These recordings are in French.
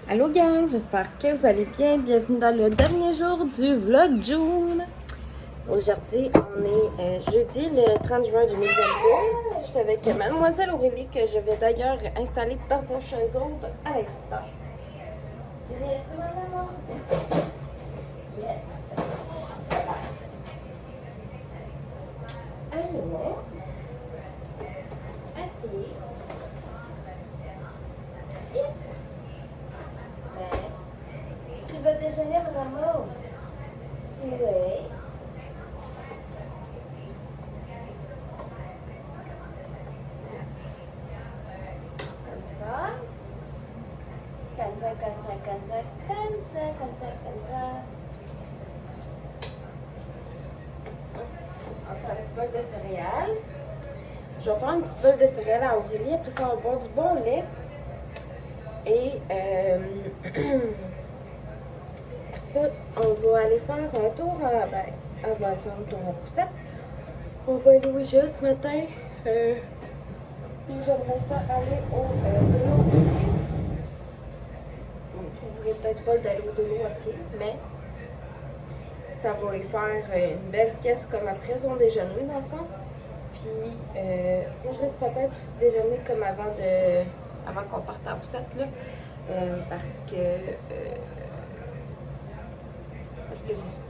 Allô gang, j'espère que vous allez bien. Bienvenue dans le dernier jour du vlog June. Aujourd'hui, on est jeudi le 30 juin 2022. Je suis avec mademoiselle Aurélie que je vais d'ailleurs installer dans sa chaise haute à l'instant. Dis-le, maman. Allô? Assis. Tu vas déjeuner, maman? Oui. Comme ça. Comme ça, comme ça, comme ça, comme ça, comme ça, comme ça. On va faire un petit bol de céréales. Je vais faire un petit bol de céréales à Aurélie. Après ça, on va boire du bon lait. Et ça, on va aller faire un tour à... Ben, on va aller faire un tour à Poussette. On va aller au IGA ce matin. Puis j'aimerais ça aller au Delo. On pourrait peut-être pas d'aller au Delo à pied, mais ça va y faire une belle sieste comme après son déjeuner dans le fond. Puis moi je risque peut-être aussi déjeuner comme avant qu'on parte à Poussette là. Parce que c'est ça.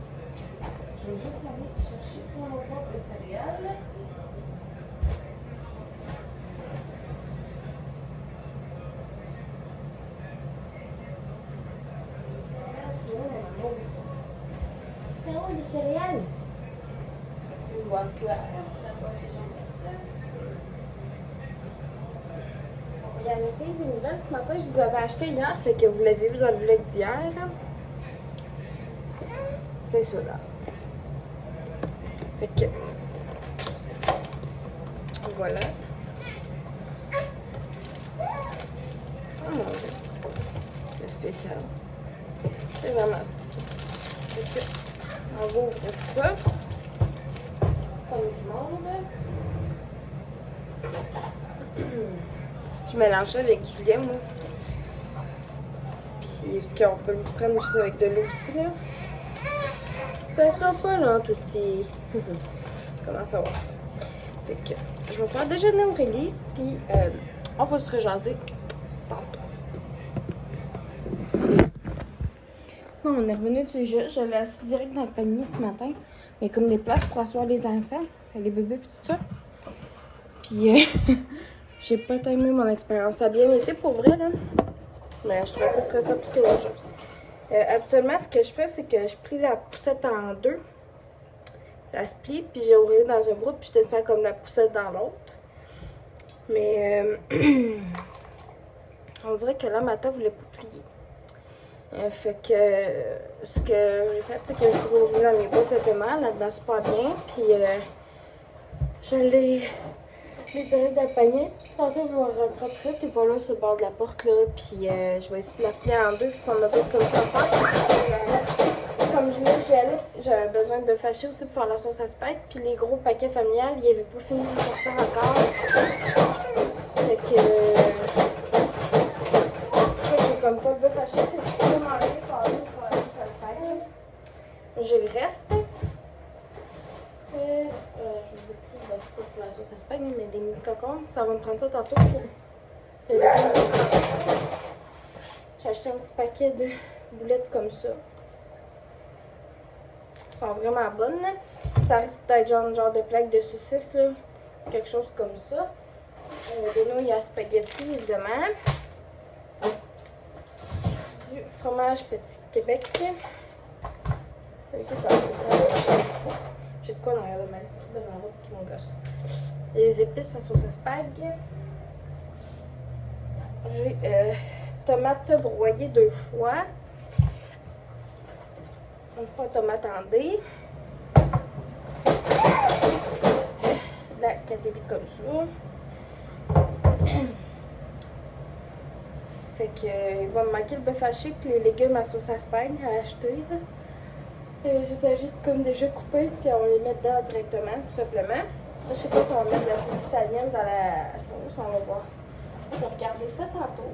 Je vais juste aller chercher pour mon pot de céréales. C'est où les céréales? C'est une boîte là. Il y avait essayé des nouvelles ce matin, je les avais achetées hier, fait que vous l'avez vu dans le vlog d'hier. C'est ça là. Fait que voilà. Oh mon dieu. C'est spécial. C'est vraiment spécial. Fait que on va ouvrir ça. Comme du monde. Je mélange ça avec du lait, moi. Puis, parce qu'on peut le prendre juste avec de l'eau aussi, là. Ça sera pas là, tout petit. Comment ça va? Fait que, je vais faire déjeuner Aurélie, puis on va se rejaser tantôt. Bon, on est revenu du jeu. Je l'ai assis direct dans le panier ce matin. Il y a comme des places pour asseoir les enfants, les bébés, puis tout ça. Puis, j'ai pas aimé mon expérience. Ça a bien été pour vrai, là. Mais je trouvais ça stressant plus que d'autres choses. Habituellement, ce que je fais, c'est que je plie la poussette en deux. Je la splie, puis j'ai Aurélie dans un bout, puis je descends comme la poussette dans l'autre. Mais on dirait que là, Mata voulait pas plier. Fait que ce que j'ai fait, c'est que j'ai trouvé Aurélie dans mes bottes simplement, là-dedans super bien. Puis je l'ai tirée dans le panier. Tantôt, je vais rattraper, puis voilà, sur le bord de la porte, là. Puis je vais essayer de la plier en deux, puis si on a d'autres comme ça à faire. Comme j'avais besoin de me fâcher aussi pour faire la sauce à spag. Puis les gros paquets familiales, il avait pas fini de sortir encore. Fait que j'ai comme pas le fâché, c'est que je peux manger pour aller pour la sauce à spag. J'ai le reste. Je vous ai pris pour la sauce à spag, mais des mini cocons. Ça va me prendre ça tantôt pour j'ai acheté un petit paquet de boulettes comme ça. Elles sont vraiment bonnes, là. Ça risque d'être genre de plaque de saucisse, là. Quelque chose comme ça. Des nouilles à spaghetti, évidemment. Du fromage Petit Québec. C'est lui qui est assez ça. J'ai de quoi dans l'arrière de ma robe qui m'engosse. Les épices à sauce spag. J'ai tomates broyées 2 fois. Une fois tomate en dés. La catélie comme ça. Fait que il va me manquer le bœuf haché et les légumes à sauce à spag à acheter. J'ai agi comme déjà coupé, puis on les met dedans directement, tout simplement. Je sais pas si on va mettre de la sauce italienne dans la sauce, on va voir. Je vais regarder ça tantôt.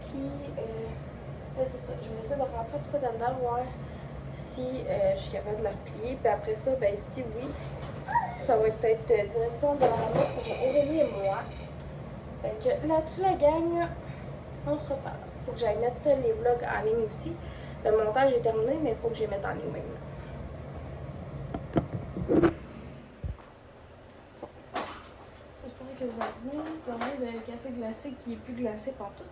Puis, ouais, c'est ça. Je vais essayer de rentrer tout ça dedans, voir si je suis capable de la replier. Puis après ça, ben si oui, ça va être direction de la maman pour Aurélie et moi. Fait que là-dessus, la gang, on se reparle. Faut que j'aille mettre les vlogs en ligne aussi. Le montage est terminé, mais il faut que je les mette en ligne maintenant. J'espère que vous avez bien dormi le café glacé qui est plus glacé partout.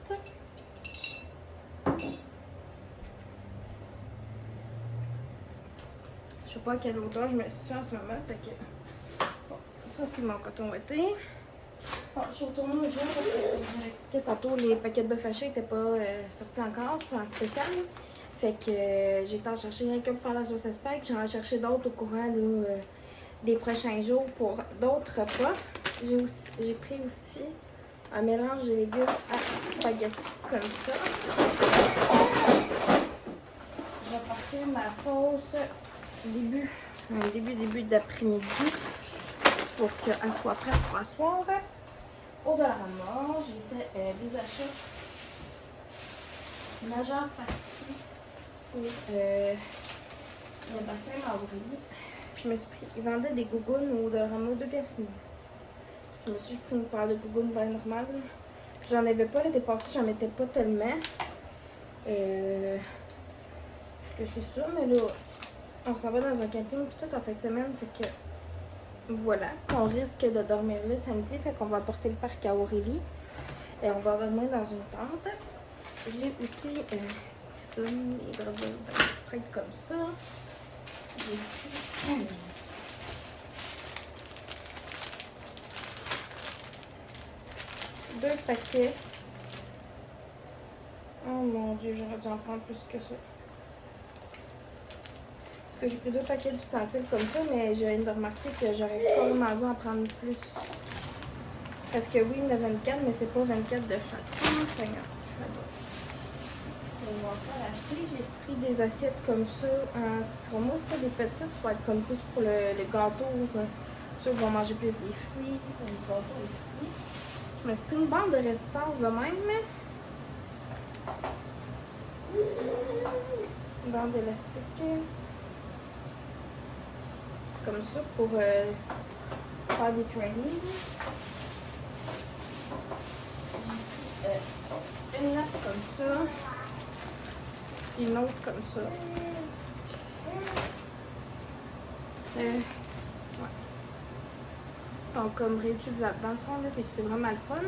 Je sais pas à quelle hauteur je me situe en ce moment. Fait que bon, ça c'est mon coton ouaté. Bon, je suis retournée au gym parce que je vous expliquais tantôt, les paquets de bœuf haché n'étaient pas sortis encore, c'est en spécial. Fait que j'ai été en chercher rien que pour faire la sauce à spag. J'en ai cherché d'autres au courant là, des prochains jours pour d'autres repas. J'ai pris aussi un mélange de légumes à spaghetti comme ça. Je vais porter ma sauce début d'après-midi pour qu'elle soit prête pour ce soir. Au-delà, j'ai fait des achats majeure partie pour le bassin à Aurélie. Puis je me suis pris, ils vendaient des gougounes au Dollarama 2 pièces. Je me suis pris une paire de gougounes bien normales. J'en avais pas l'été passé, j'en mettais pas tellement. Que c'est ça, mais là, on s'en va dans un camping tout en fin de semaine, fait que voilà, on risque de dormir là samedi, fait qu'on va apporter le parc à Aurélie. Et on va dormir dans une tente. J'ai aussi pris ça, les draps straight comme ça. J'ai pris deux paquets. Oh mon dieu, j'aurais dû en prendre plus que ça. Parce que j'ai pris 2 paquets d'ustensiles comme ça, mais je viens de remarquer que j'aurais probablement dû en prendre plus. Parce que oui, il y en a 24, mais c'est pas 24 de chaque. Oh Seigneur, je suis là. On va faire acheter. J'ai pris des assiettes comme ça en styromousse, des petites. Ça va être comme plus pour le gâteau. Ceux qui vont manger plus des fruits. Le gâteau aux fruits. Je me suis pris une bande de résistance de même. Une bande élastique. Comme ça pour faire des trainings. Une nappe comme ça. Une autre comme ça. Ouais. Ils sont comme réutilisables dans le fond, là, fait que c'est vraiment le fun.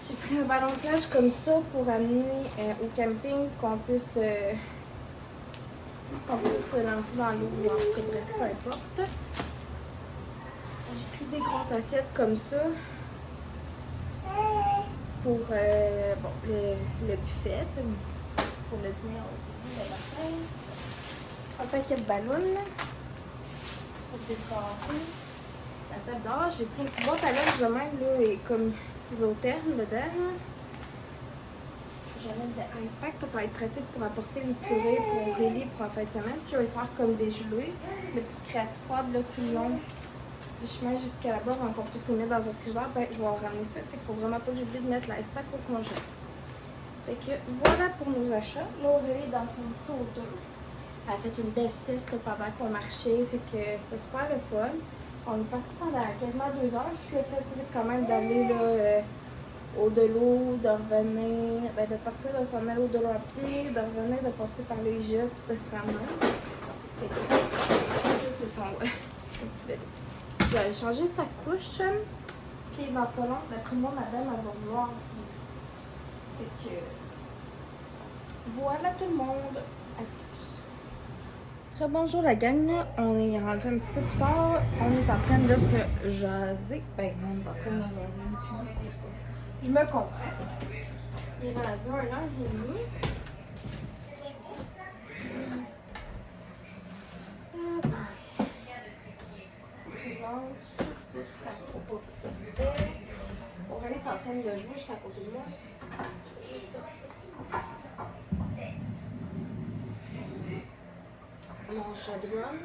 J'ai pris un ballon de plage comme ça pour amener au camping qu'on puisse se lancer dans l'eau ou en tout cas, bref, peu importe. J'ai pris des grosses assiettes comme ça pour bon, le buffet, pour le dîner au matin. Un paquet de ballons pour décorer. La table d'or, j'ai pris une petite boîte à linge de même là, et comme isotherme dedans. Je vais mettre de ice pack parce que ça va être pratique pour apporter les purées pour Aurélie pour en fin de semaine. Si je vais faire comme des gelées, mais pour qu'elles reste froide là, tout le long du chemin jusqu'à là-bas, avant qu'on puisse les mettre dans un frigidaire, ben, je vais en ramener ça. Fait qu'il faut vraiment pas que j'oublie de mettre l'ice pack au congé. Fait que voilà pour nos achats. Là, Aurélie dans son petit auto. Elle a fait une belle sieste là, pendant qu'on marchait. Fait que c'était super le fun. On est parti pendant quasiment 2 heures. Je suis fatiguée quand même d'aller là. Au de l'eau, de revenir, ben de partir de s'en aller au de l'eau à pied, de revenir, de passer par les IGA, puis de se ramener. Ça, c'est son petit vélo. J'ai changé sa couche, puis dans pas long, d'après moi, madame, elle va vouloir dîner. Fait que voilà tout le monde. À plus. Rebonjour la gang, on est rendu un petit peu plus tard. On est en train de se jaser. Ben non, on est en train de jaser. Je me comprends. Il est rendu 1h30. Aurélie est en train de jouer juste à côté de moi. Juste ça. Mon chaudron.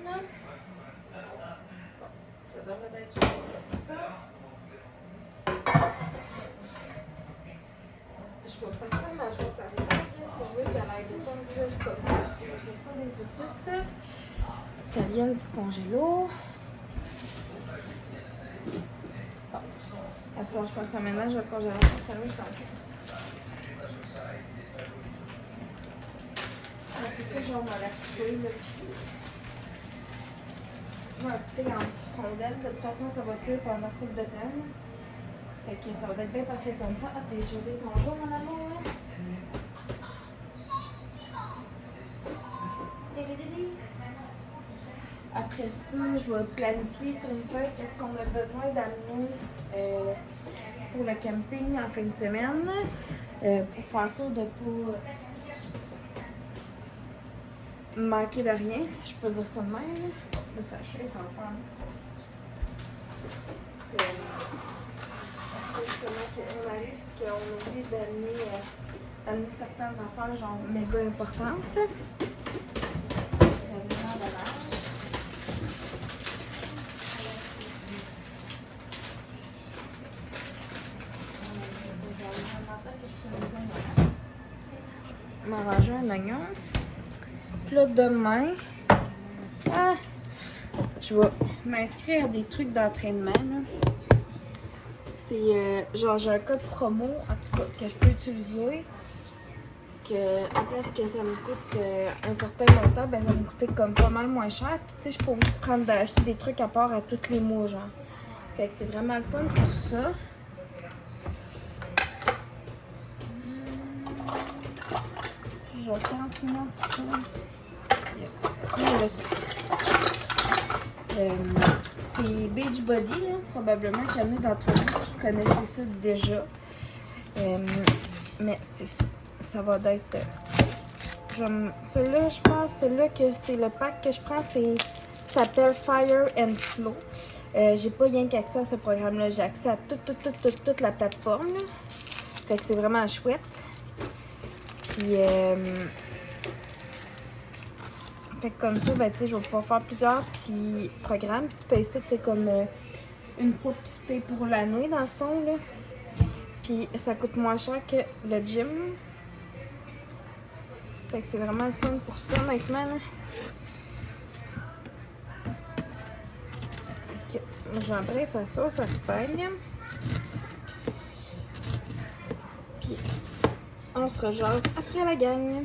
Bon, ça devrait être comme ça. Je vais partir ma sauce à spag si je veux qu'elle aille autant cuire comme ça. Je vais sortir des saucisses italiennes du congélo. Bon. Après, je passe un ménage au congélateur. Ça me fait. La saucisse, genre, on va la couper, là, puis je vais la couper en petites rondelles. De toute façon, ça va cuire pendant full de temps. Fait que ça va être bien parfait comme ça. Ah, t'es gelé ton dos, mon amour. Après ça, je vais planifier sur une feuille qu'est-ce qu'on a besoin d'amener pour le camping en fin de semaine. Pour faire sûr de ne pas manquer de rien, si je peux dire ça de même. Le fâcher, ça va faire. Justement, qu'on arrive et qu'on a oublié d'amener certaines affaires genre méga importantes. Ça serait vraiment dommage. M'arranger un oignon. Puis là, demain, je vais m'inscrire à des trucs d'entraînement. C'est genre, j'ai un code promo, en tout cas, que je peux utiliser. Que, à place que ça me coûte un certain montant, ben, ça va me coûter comme pas mal moins cher. Puis, tu sais, je peux aussi prendre d'acheter des trucs à part à tous les mois, genre. Fait que c'est vraiment le fun pour ça. Genre 40 minutes pour ça. C'est Beachbody, là. Probablement qu'il y en a d'entre vous qui connaissaient ça déjà. Mais c'est ça. Ça va être. Celui-là, je pense, celui-là que c'est le pack que je prends, s'appelle Fire and Flow. J'ai pas rien qu'accès à ce programme-là. J'ai accès à toute la plateforme. Là. Fait que c'est vraiment chouette. Puis, fait que comme ça, ben, tu sais, je vais pouvoir faire plusieurs petits programmes. Puis tu payes ça, tu sais, comme une fois que tu payes pour l'année, dans le fond, là. Puis ça coûte moins cher que le gym. Fait que c'est vraiment le fun pour ça, maintenant, là. Fait que j'embrasse sa sauce à spag. Puis on se rejase après la gang.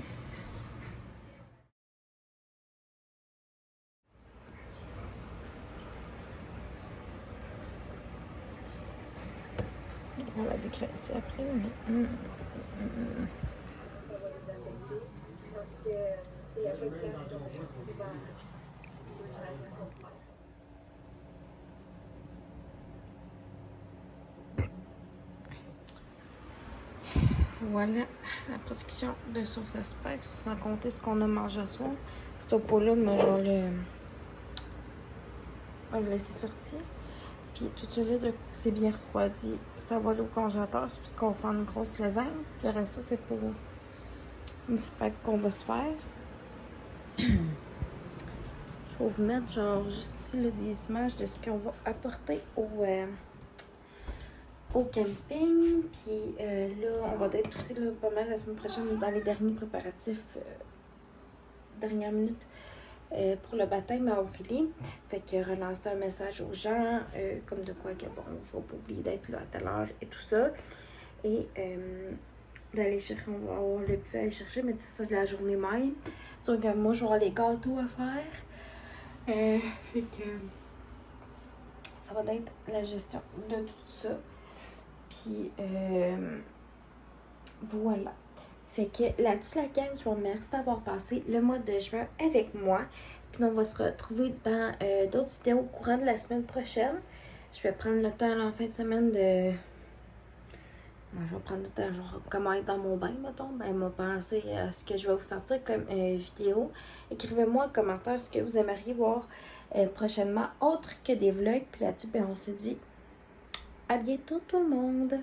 On va décresser après, mais... Voilà la production de sauce à spag, sans compter ce qu'on a mangé ce soir. Ce pot-là, mais genre on va le laisser sortir. Puis tout ça là, de coup, c'est bien refroidi. Ça va aller au congélateur, c'est parce qu'on fait une grosse lasagne. Le reste, c'est pour une spag qu'on va se faire. Je vais vous mettre genre juste ici là, des images de ce qu'on va apporter au camping. Puis là, on va être aussi là, pas mal la semaine prochaine dans les derniers préparatifs, dernière minute. Pour le baptême à Aurélie. Fait que relancer un message aux gens, comme de quoi que bon, faut pas oublier d'être là à telle heure et tout ça. Et d'aller chercher, on va avoir le buffet à aller chercher, mais c'est ça de la journée même. Donc moi, je vais avoir les gâteaux à faire. Fait que ça va être la gestion de tout ça. Puis Voilà. Fait que là-dessus, la gang, je vous remercie d'avoir passé le mois de juin avec moi. Puis on va se retrouver dans d'autres vidéos au courant de la semaine prochaine. Je vais prendre le temps là, en fin de semaine de... je vais prendre le temps, genre, comment être dans mon bain, mettons. Ben, m'a pensé à ce que je vais vous sortir comme vidéo. Écrivez-moi en commentaire ce que vous aimeriez voir prochainement, autre que des vlogs. Puis là-dessus, ben, on se dit à bientôt tout le monde!